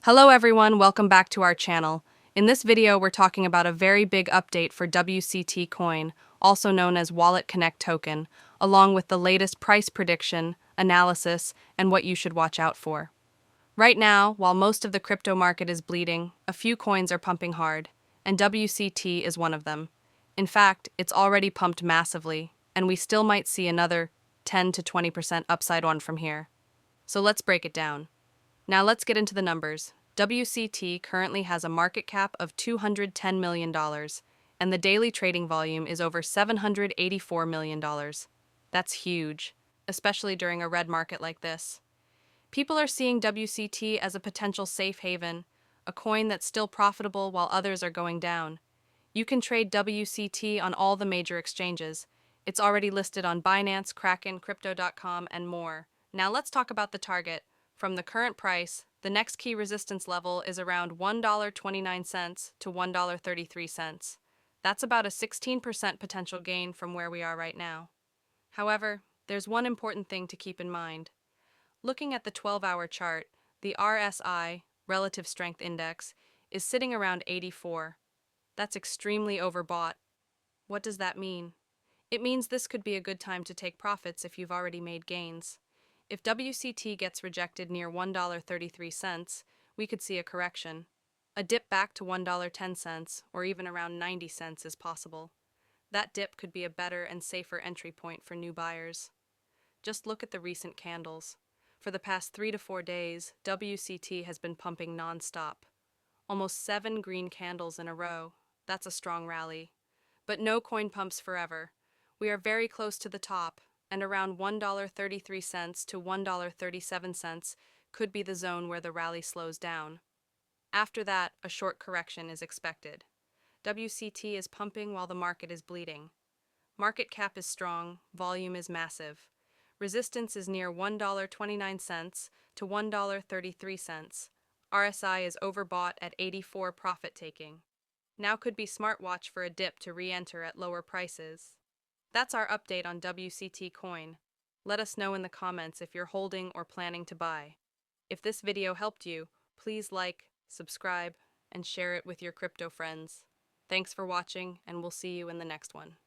Hello everyone, welcome back to our channel. In this video, we're talking about a very big update for WCT coin, also known as WalletConnect Token, along with the latest price prediction, analysis, and what you should watch out for. Right now, while most of the crypto market is bleeding, a few coins are pumping hard, and WCT is one of them. In fact, it's already pumped massively, and we still might see another 10 to 20% upside one from here. So let's break it down. Now let's get into the numbers. WCT currently has a market cap of $210 million, and the daily trading volume is over $784 million. That's huge, especially during a red market like this. People are seeing WCT as a potential safe haven, a coin that's still profitable while others are going down. You can trade WCT on all the major exchanges. It's already listed on Binance, Kraken, Crypto.com, and more. Now let's talk about the target. From the current price, the next key resistance level is around $1.29 to $1.33. That's about a 16% potential gain from where we are right now. However, there's one important thing to keep in mind. Looking at the 12-hour chart, the RSI, Relative Strength Index, is sitting around 84. That's extremely overbought. What does that mean? It means this could be a good time to take profits if you've already made gains. If WCT gets rejected near $1.33, we could see a correction. A dip back to $1.10 or even around 90 cents is possible. That dip could be a better and safer entry point for new buyers. Just look at the recent candles. For the past 3 to 4 days, WCT has been pumping non-stop. Almost 7 green candles in a row. That's a strong rally. But no coin pumps forever. We are very close to the top, and around $1.33 to $1.37 could be the zone where the rally slows down. After that, a short correction is expected. WCT is pumping while the market is bleeding. Market cap is strong, volume is massive. Resistance is near $1.29 to $1.33. RSI is overbought at 84 profit taking. Now could be smart watch for a dip to re-enter at lower prices. That's our update on WCT coin. Let us know in the comments if you're holding or planning to buy. If this video helped you, please like, subscribe, and share it with your crypto friends. Thanks for watching, and we'll see you in the next one.